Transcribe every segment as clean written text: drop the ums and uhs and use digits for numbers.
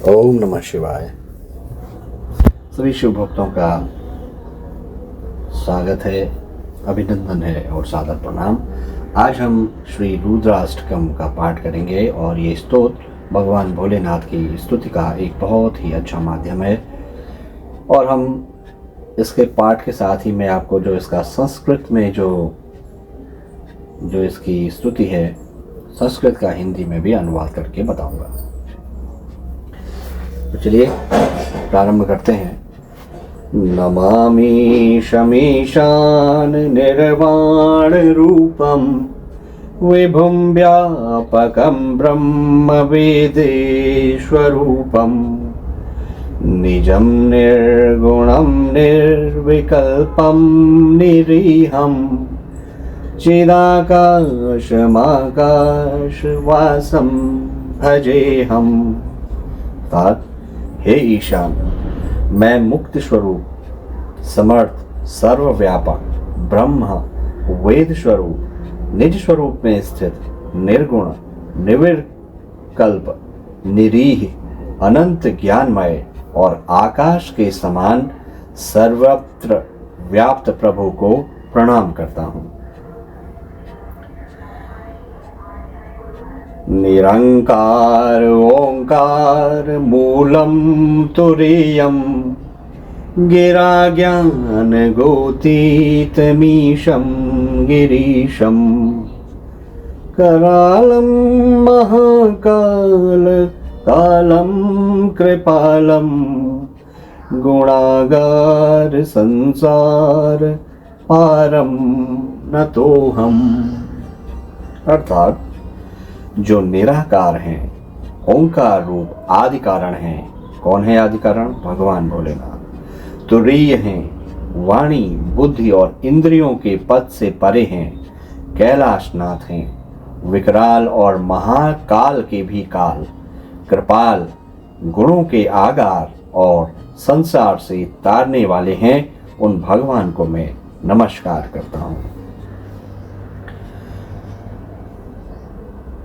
ओम नमः शिवाय। सभी शिव भक्तों का स्वागत है, अभिनंदन है और सादर प्रणाम। आज हम श्री रुद्राष्टकम का पाठ करेंगे और ये स्तोत्र भगवान भोलेनाथ की स्तुति का एक बहुत ही अच्छा माध्यम है। और हम इसके पाठ के साथ ही मैं आपको जो इसका संस्कृत में जो इसकी स्तुति है, संस्कृत का हिंदी में भी अनुवाद करके बताऊंगा। तो चलिए प्रारंभ करते हैं। नमामि शमीशान निर्वाण रूपम विभुं व्यापकं ब्रह्म वेदेश्वरूपम निजं निर्गुणं निर्विकल्पं निरीहं चिदाकाशमाकाशवासं भजेहम्। अर्थात हे ईशान, मैं मुक्त स्वरूप, समर्थ, सर्वव्यापक, ब्रह्म, वेद स्वरूप, निज स्वरूप में स्थित, निर्गुण, निर्विकल्प, निरीह, अनंत ज्ञानमय और आकाश के समान सर्वत्र व्याप्त प्रभु को प्रणाम करता हूँ। निरंकार ओंकार मूलम तुरीयम गिरा ज्ञान गोतीतमीशं गिरीशम करालम महाकाल कालम कृपालम गुणागार संसार पारम नतोहम। अर्थात जो निराकार हैं, ओंकार रूप आदि कारण हैं। कौन है आदि कारण? भगवान भोलेनाथ। तुरीय हैं, वाणी, बुद्धि और इंद्रियों के पद से परे हैं, कैलाशनाथ हैं, विकराल और महाकाल के भी काल, कृपाल, गुणों के आगार और संसार से तारने वाले हैं। उन भगवान को मैं नमस्कार करता हूँ।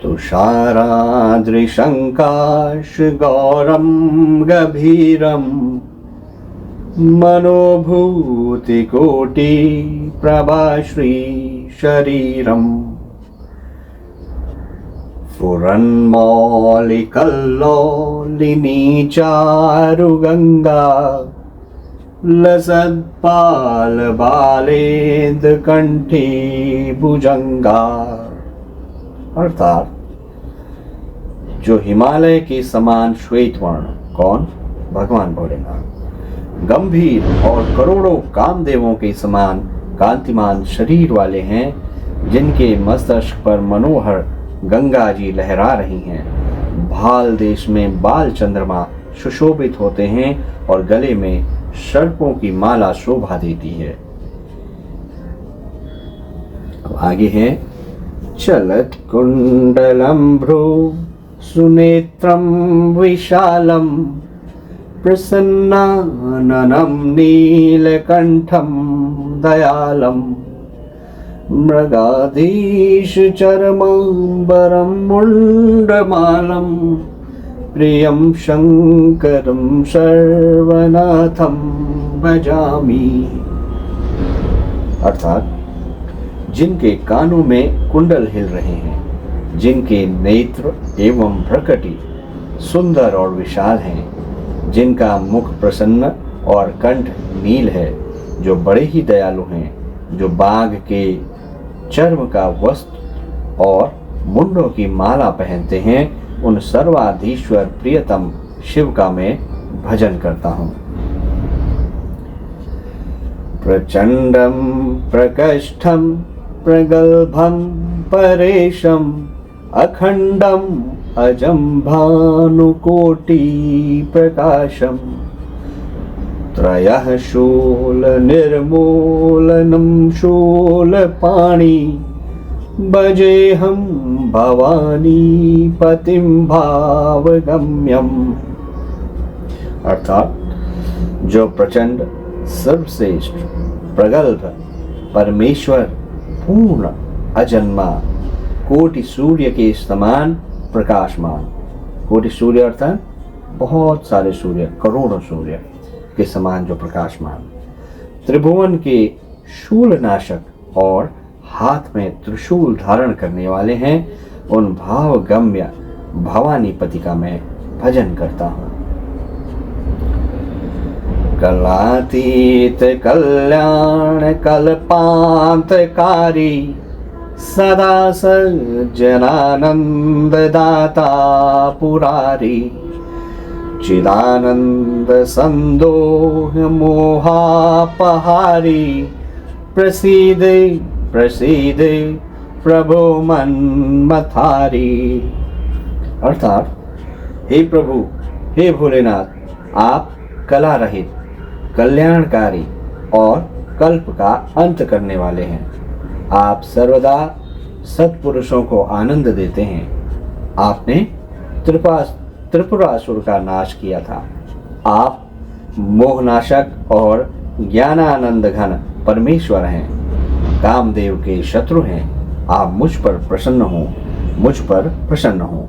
तुषाराद्रिशंकाश गौरम गभीरम मनोभूतिकोटि प्रभाश्री शरीरम फुरन्मौलिकल्लोलिनी चारुगंगा लसत्पाल बालेद कंठी भुजंगा। अर्थात जो हिमालय के समान श्वेत वर्ण, कौन? भगवान भोलेनाथ, गंभीर और करोड़ों कामदेवों के समान कांतिमान शरीर वाले हैं, जिनके मस्तक पर मनोहर गंगा जी लहरा रही हैं। भाल देश में बाल चंद्रमा सुशोभित होते हैं और गले में सर्पों की माला शोभा देती है। अब आगे है चलत कुंडलम भ्रू सुनेत्रम विशालम प्रसन्नाननं नीलकंठम दयालम मृगाधीश चरमांबरम मुंडमालम प्रियं शंकरं सर्वनाथं भजामि। अर्थात जिनके कानों में कुंडल हिल रहे हैं, जिनके नेत्र एवं भ्रकटी सुंदर और विशाल हैं, जिनका मुख प्रसन्न और कंठ नील है, जो बड़े ही दयालु हैं, जो बाघ के चर्म का वस्त्र और मुंडों की माला पहनते हैं, उन सर्वाधीश्वर प्रियतम शिव का मैं भजन करता हूँ। प्रचंडम प्रकष्ठम प्रगल्भं परेशं अखंडं अजं भानुकोटि प्रकाशं त्रयः शूल निर्मूलनं शूलपाणि भजेहं भवानी पतिं भावगम्यम्। अर्थात जो प्रचंड, सर्वश्रेष्ठ, प्रगल्भ, परमेश्वर, पूर्ण, अजन्मा, कोटि सूर्य के समान प्रकाशमान। कोटि सूर्य अर्थात बहुत सारे सूर्य, करोड़ों सूर्य के समान जो प्रकाशमान, त्रिभुवन के शूलनाशक और हाथ में त्रिशूल धारण करने वाले हैं, उन भावगम्य भवानीपति का मैं भजन करता हूँ। कलातीत कल्याण कल्पांतकारी, सदा सज्जनानंद दाता पुरारी, चिदानंद संदोह मोहापहारी, प्रसीद प्रसीद प्रभु मन्मथारी। अर्थात हे प्रभु, हे भोलेनाथ, आप कला रहित, कल्याणकारी और कल्प का अंत करने वाले हैं। आप सर्वदा सत्पुरुषों को आनंद देते हैं। आपने त्रिपुरासुर का नाश किया था। आप मोहनाशक और ज्ञानानंद घन परमेश्वर हैं, कामदेव के शत्रु हैं। आप मुझ पर प्रसन्न हो, मुझ पर प्रसन्न हो।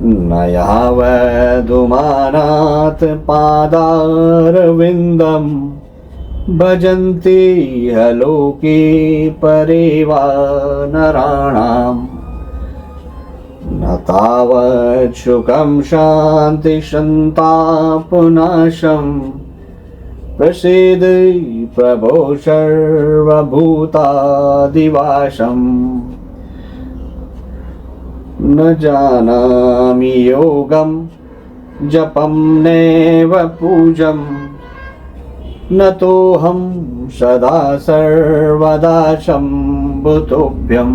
न यावदुमानात् पादारविन्दं, भजन्ति लोके परेवा नराणाम्, न तावत् सुखं शान्ति सन्तापनाशम्, प्रसीद प्रभो सर्वभूतादिवासम्। न जानामि योगं जपं नैव पूजं, न तोऽहं सदा सर्वदा शम्भुतोऽभ्यं।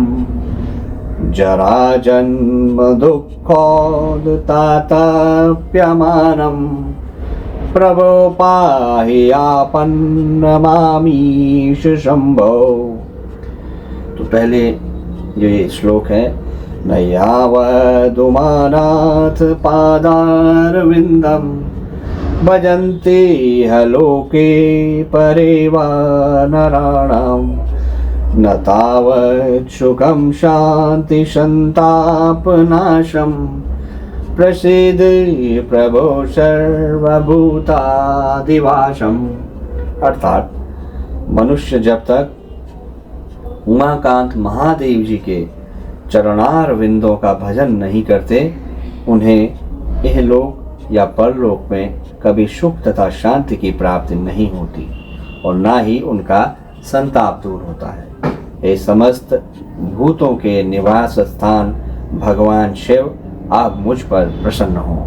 जराजन्म दुःखोदतातप्यमानं, प्रभो पाहि आपन्नमामीश शंभो। तो पहले जो ये श्लोक है, न यावदुमानाथ पादारविन्दं, भजन्ति लोके परेवा नराणां, न तावत् सुखं शान्ति सन्तापनाशम्, प्रसीद प्रभो सर्वभूतादिवासम्। अर्थात मनुष्य जब तक उमाकांत महादेव जी के चरणार विंदों का भजन नहीं करते, उन्हें इहलोक या परलोक में कभी सुख तथा शांति की प्राप्ति नहीं होती और ना ही उनका संताप दूर होता है। ये समस्त भूतों के निवास स्थान भगवान शिव, आप मुझ पर प्रसन्न हो।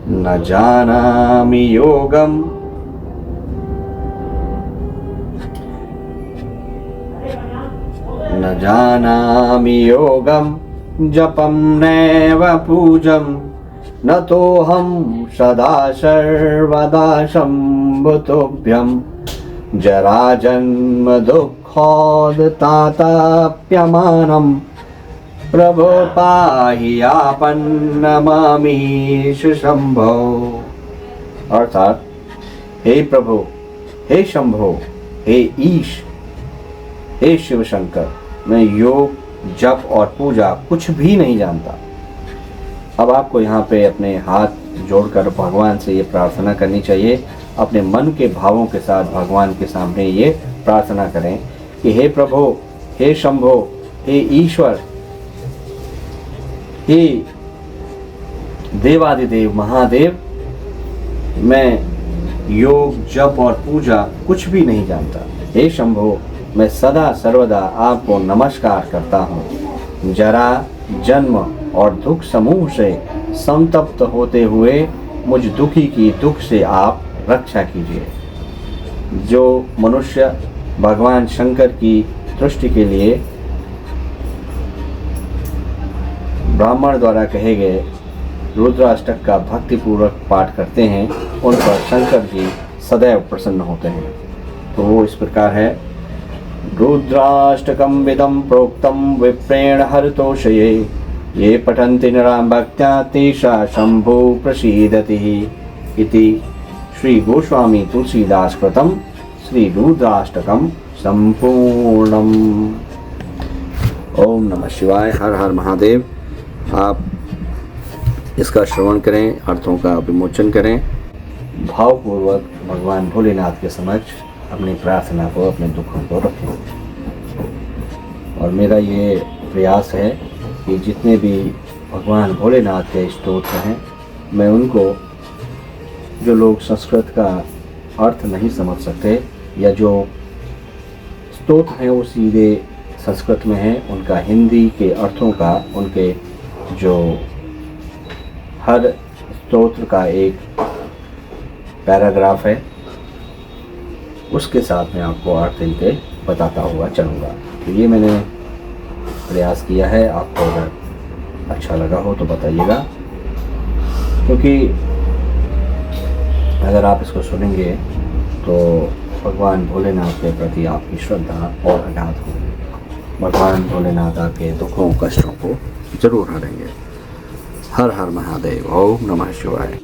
न जानामि योगम न जानामि योगम जपं नैव पूजं, न तोऽहं सदा सर्वदा शम्भुतोऽभ्यं। जराजन्म दुःखोदतातप्यमानं, प्रभो पाहि आपन्नमामीश शंभो। अर्थात हे प्रभु, हे शंभो, हे ईश, हे शिव शंकर, मैं योग, जप और पूजा कुछ भी नहीं जानता। अब आपको यहाँ पे अपने हाथ जोड़कर भगवान से ये प्रार्थना करनी चाहिए। अपने मन के भावों के साथ भगवान के सामने ये प्रार्थना करें कि हे प्रभु, हे शंभो, हे ईश्वर, हे देवादिदेव महादेव, मैं योग, जप और पूजा कुछ भी नहीं जानता। हे शंभो, मैं सदा सर्वदा आपको नमस्कार करता हूँ। जरा, जन्म और दुख समूह से संतप्त होते हुए मुझ दुखी की दुख से आप रक्षा कीजिए। जो मनुष्य भगवान शंकर की तुष्टि के लिए ब्राह्मण द्वारा कहे गए रुद्राष्टक का भक्तिपूर्वक पाठ करते हैं, उन पर शंकर जी सदैव प्रसन्न होते हैं। तो वो इस प्रकार है। रुद्राष्टकं विदं प्रोक्तं विप्रेण हरतोषये, ये पठन्ति नरां भक्त्या तेषां शंभु प्रसीदति इति श्री गोस्वामी तुलसीदास कृतं श्री रुद्राष्टकं संपूर्णम्। ओम नमः शिवाय। हर हर महादेव। आप इसका श्रवण करें, अर्थों का विमोचन करें, भावपूर्वक भगवान भोलेनाथ के समक्ष अपनी प्रार्थना को, अपने दुखों को रखें। और मेरा ये प्रयास है कि जितने भी भगवान भोलेनाथ के स्तोत्र हैं, मैं उनको, जो लोग संस्कृत का अर्थ नहीं समझ सकते या जो स्तोत्र हैं वो सीधे संस्कृत में हैं, उनका हिंदी के अर्थों का, उनके जो हर स्तोत्र का एक पैराग्राफ है, उसके साथ मैं आपको अर्थ इनके बताता हुआ चलूँगा। तो ये मैंने प्रयास किया है। आपको अगर अच्छा लगा हो तो बताइएगा, क्योंकि अगर आप इसको सुनेंगे तो भगवान भोलेनाथ के प्रति आपकी श्रद्धा और अगाध होगी। भगवान भोलेनाथ आपके दुखों कष्टों को जरूर हरेंगे। हर हर महादेव। ओम नमः शिवाय।